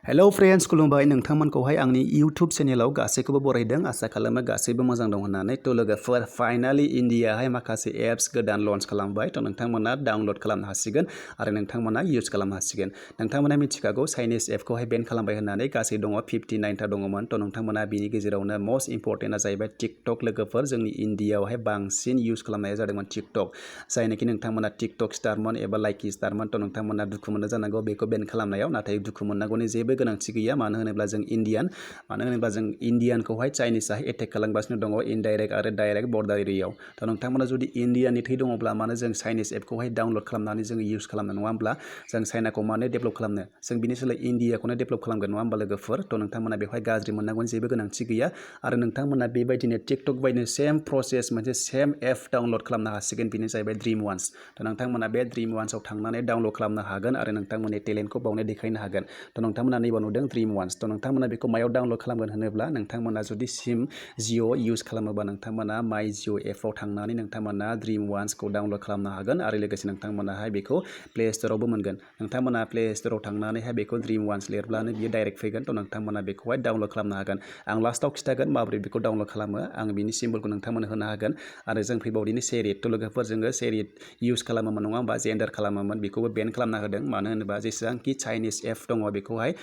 hello friends खुलुमबाय नोंथांमोनखौहाय आंनि YouTube चेनेलाव गासैखौबो बरायदों आसा खालामो गासैबो मोजां दं होननानै थ' लोगोफोर फाइनालि इन्डियाहाय माखासे एप्स गोदान लन्च खालामबाय थ' नोंथांमोना डाउनलड खालामनो हासिगोन आरो नोंथांमोना इउज खालामनो हासिगोन नोंथांमोना मिथिखागौ चाइनिज एपखौहाय बेन खालामबाय होननानै गासै दङ 59टा दङमोन थ' नोंथांमोना बिनि गेजेरावनो मस्ट इम्परटेन्टआ जाहैबाय टिकटक लोगोफोर जोंनि इन्डियायावहाय बांसिन इउज खालामनाया जादोंमोन टिकटक जायनाखि नोंथांमोना टिकटक स्टारमोन एबा लाइकि स्टारमोन थ' नोंथांमोना दुखु मोननो जानांगौ बेखौ बेन खालामनायाव नाथाय दुखु मोननांगौनि जेबो गोनांथि गैया मानो होनोब्ला जों इन्डियानखौहाय चाइनिसआहाय एटेक खालामगासिनो दङ इनडाइरेक्ट आरो डाइरेक्ट बर्डार एरियायाव थ' नोंथांमोना जुदि इन्डियानि थै दङब्ला मानो जों चाइनिस एपखौहाय डाउनलड खालामनानै जों इउज खालामनो नङा होमब्ला जों चाइनाखौ मानो डेभेलप खालामनो जों बिनि सोलाय इन्डियाखौनो डेभेलप खालामगोन नङा होमबा लोगोफोर थ' नोंथांमोना बेवहाय गाज्रि मोननांगौनि जेबो गोनांथि गैया आरो नोंथांमोना बेबायदिनो टिकटक बायदिनो सेम प्रसेस मोनसे सेम एप डाउनलड खालामनो हासिगोन बेनो जाहैबाय ड्रिम वान्स थ' नोंथांमोना बे ड्रिम वान्सआव थांनानै डाउनलड खालामनो हागोन आरो नोंथांमोननि टेलेन्टखौ बावनो देखायनो हागोन थ' नोंथांमोना नैबाव नुदों ड्रिम वान्स थ' नोंथांमोना बेखौ मायाव डाउनलड खालामगोन होनोब्ला नोंथांमोना जुदि सिम जिअ इउज खालामोबा नोंथांमोना माइ जिअ एपआव थांनानै नोंथांमोना ड्रिम वान्सखौ डाउनलड खालामनो हागोन आरो लोगोसे नोंथांमोनाहाय बेखौ प्ले स्ट'रावबो मोनगोन नोंथांमोना प्ले स्ट'राव थांनानैहाय बेखौ ड्रिम वान्स लिरब्लानो बियो डाइरेक्ट फैगोन थ' नोंथांमोना बेखौहाय डाउनलड खालामनो हागोन आं लास्टआव खिथागोन माबोरै बेखौ डाउनलड खालामो आं बिनि सिम्बलखौ नोंथांमोननो होनो हागोन आरो जों फैबावदिनि सेरिट थ' लोगोफोर जोङो सेरिट इउज खालामोमोन नङा होमबा जेन्डार खालामोमोन बेखौबो बेन खालामना होदों मानो होनोबा जेसेबांखि चाइनिस एप दङ बेखौहाय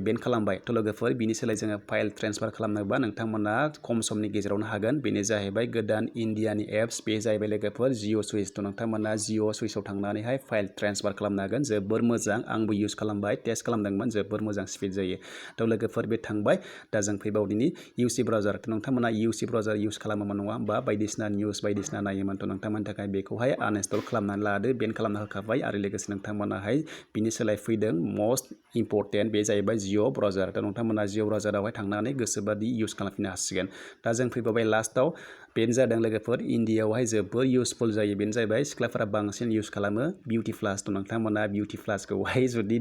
बेन खालामबाय थ' लोगोफोर बिनि सोलाय जोङो फाइल ट्रेन्सफार खालामनोबा नोंथांमोना खम समनि गेजेरावनो हागोन बेनो जाहैबाय गोदान इन्डियानि एप्स बे जाहैबाय लोगोफोर जिअ सुइस थ' नोंथांमोना जिअ सुइसआव थांनानैहाय फाइल ट्रेन्सफार खालामनो हागोन जोबोर मोजां आंबो इउज खालामबाय टेस्ट खालामदोंमोन जोबोर मोजां स्पिड जायो थ' लोगोफोर बे थांबाय दा जों फैबावदिनि इउसि ब्राउजार थ' नोंथांमोना इउसि ब्राउजार इउज खालामोमोन नङा होमबा बायदिसिना निउस बायदिसिना नायोमोन थ' नोंथांमोननि थाखाय बेखौहाय आनइनस्टल खालामनानै लादो बेन खालामना होखाबाय आरो लोगोसे नोंथांमोनाहाय बिनि सोलाय फैदों मस्ट इम्परटेन्ट बे जाहैबाय जिअ ब्राउजार थ' नोंथांमोना जिअ ब्राउजारावहाय थांनानै गोसोबादि इउज खालामफिननो हासिगोन दा जों फैबावबाय लास्टआव बेनो जादों लोगोफोर इन्डियायावहाय जोबोर इउजफुल जायो बेनो जाहैबाय सिख्लाफोरा बांसिन इउज खालामो बिउटिफ्लास थ' नोंथांमोना बिउटिफ्लासखौहाय जुदि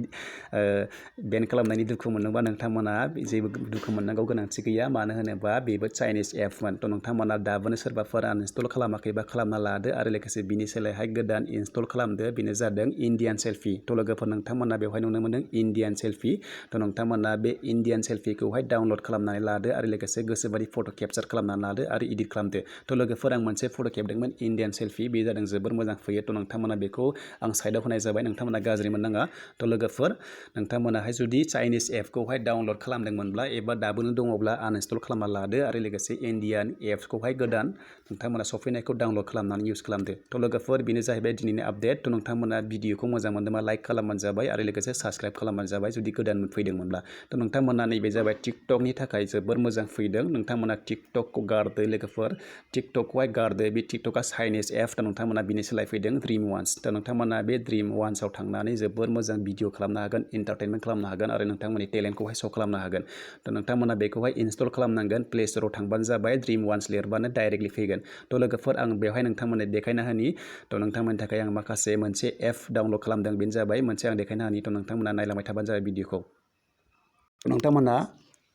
बेन खालामनायनि दुखु मोनोबा नोंथांमोना जेबो दुखु मोननांगौ गोनांथि गैया मानो होनोबा बेबो चाइनिस एपमोन थ' नोंथांमोना दाबोनो सोरबाफोर आनइनस्टल खालामाखैबा खालामना लादो आरो लोगोसे बिनि सोलायहाय गोदान इनस्टल खालामदो बेनो जादों इन्डियान सेल्फि थ' लोगोफोर नोंथांमोना बेवहाय नुनो मोनदों इन्डियान सेल्फि थ' नोंथांमोना बे इन्डियान सेल्फिखौहाय डाउनलड खालामनानै लादो आरो लोगोसे गोसोबादि फट' केपचार खालामनानै लादो आरो इडिट खालामदो थ' लोगोफोर आं मोनसे फट' खेबदोंमोन इन्डियान सेल्फि बे जादों जोबोर मोजां फैयो थ' नोंथांमोना बेखौ आं साइडआव होनाय जाबाय नोंथांमोना गाज्रि मोननाङा थ' लोगोफोर नोंथांमोनाहाय जुदि चाइनिस एपखौहाय डाउनलड खालामदोंमोनब्ला एबा दाबोनो दङब्ला आनइनस्टल खालामना लादो आरो लोगोसे इन्डियान एप्सखौहाय गोदान नोंथांमोना सफैनायखौ डाउनलड खालामनानै इउज खालामदो थ' लोगोफोर बेनो जाहैबाय दिनैनि आपडेट थ' नोंथांमोना भिडिअखौ मोजां मोनदोंबा लाइक खालामबानो जाबाय आरो लोगोसे साबस्क्राइब खालामबानो जाबाय जुदि गोदान फैदोंमोनब्ला थ' नोंथांमोना नैबे जाबाय टिकटकनि थाखाय जोबोर मोजां फैदों नोंथांमोना टिकटकखौ गारदो लोगोफोर टिकटकखौहाय गारदो बे टिकटकआ चाइनिस एप थ' नोंथांमोना बिनि सोलाय फैदों ड्रिम वान्स थ' नोंथांमोना बे ड्रिम वान्सआव थांनानै जोबोर मोजां भिडिअ खालामनो हागोन इन्टारटेनमेन्ट खालामनो हागोन आरो नोंथांमोननि टेलेन्टखौहाय श' खालामनो हागोन थ' नोंथांमोना बेखौहाय इनस्टल खालामनांगोन प्ले स्ट'राव थांबानो जाबाय ड्रिम वान्स लिरबानो डाइरेक्टलि फैगोन थ' लोगोफोर आं बेवहाय नोंथांमोननो देखायना होनि थ' नोंथांमोननि थाखाय आं माखासे मोनसे एप डाउनलड खालामदों बेनो जाबाय मोनसे आं देखायना होनि थ' नोंथांमोना नायलांबाय थाबानो जाबाय भिडिअखौ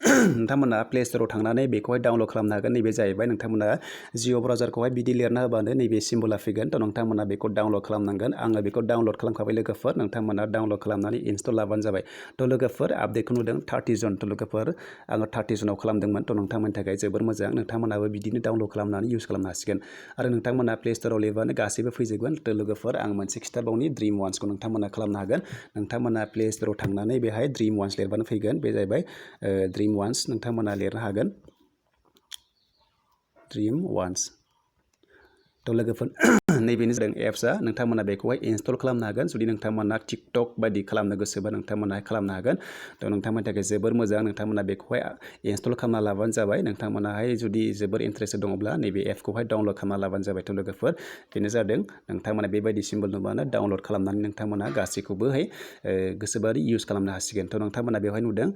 नोंथांमोना प्ले स्ट'राव थांनानै बेखौहाय डाउनलड खालामनो हागोन नैबे जाहैबाय नोंथांमोना जिअ ब्राउजारखौहाय बिदि लिरना होबानो नैबे सिम्बला फैगोन थ' नोंथांमोना बेखौ डाउनलड खालामनांगोन आङो बेखौ डाउनलड खालामखाबाय लोगोफोर नोंथांमोना डाउनलड खालामनानै इनस्टल लाबानो जाबाय थ' लोगोफोर आपडेटखौ नुदों 30 जन थ' लोगोफोर आङो 30 जनाव खालामदोंमोन थ' नोंथांमोननि थाखाय जोबोर मोजां नोंथांमोनाबो बिदिनो डाउनलड खालामनानै इउज खालामनो हासिगोन आरो नोंथांमोना प्ले स्ट'राव लिरबानो गासैबो फैजोबगोन थ' लोगोफोर आं मोनसे खिथाबावनि ड्रिम वान्सखौ नोंथांमोना खालामनो हागोन नोंथांमोना प्ले स्ट'राव थांनानै बेहाय ड्रिम वान्स लिरबानो फैगोन बे जाहैबाय ड्रिम वान्स नोंथांमोना लिरनो हागोन ड्रिम वान्स थ' लोगोफोर नैबेनो जादों एप्सआ नोंथांमोना बेखौहाय इनस्टल खालामनो हागोन जुदि नोंथांमोना टिकटक बायदि खालामनो गोसोबा नोंथांमोना खालामनो हागोन थ' नोंथांमोननि थाखाय जोबोर मोजां नोंथांमोना बेखौहाय इनस्टल खालामना लाबानो जाबाय नोंथांमोनाहाय जुदि जोबोर इन्टारेस्टेड दङब्ला नैबे एपखौहाय डाउनलड खालामना लाबानो जाबाय थ' लोगोफोर बेनो जादों नोंथांमोना बेबायदि सिम्बल नुबानो डाउनलड खालामनानै नोंथांमोना गासैखौबोहाय गोसोबादि इउज खालामनो हासिगोन थ' नोंथांमोना बेवहाय नुदों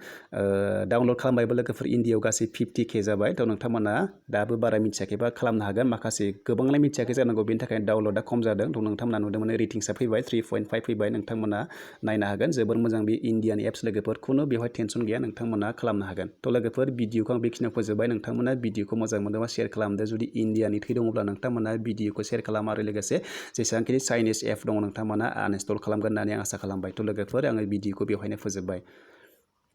डाउनलड खालामबायबो लोगोफोर इन्डियायाव गासै 50K जाबाय थ' नोंथांमोना दाबो बारा मिथियाखैबा खालामनो हागोन माखासे गोबांलाय मिथियाखै जानांगौ बेनि थाखाय डाउनलडा खम जादों थ' नोंथांमोना नुदोंमोन रेटिंसआ फैबाय 3.5 फैबाय नोंथांमोना नायनो हागोन जोबोर मोजां बे इन्डियान एप्स लोगोफोर खुनु बेवहाय टेनसन गैया नोंथांमोना खालामनो हागोन थ' लोगोफोर भिडिअखौ आं बेखिनियाव फोजोबबाय नोंथांमोना भिडिअखौ मोजां मोनदोंबा शेयार खालामदो जुदि इन्डियानि थै दङब्ला नोंथांमोना भिडिअखौ शेयार खालाम आरो लोगोसे जेसेबांखिनि चाइनिस एप दङ नोंथांमोना आनइनस्टल खालामगोन होननानै आं आसा खालामबाय थ' लोगोफोर आङो भिडिअखौ बेवहायनो फोजोबबाय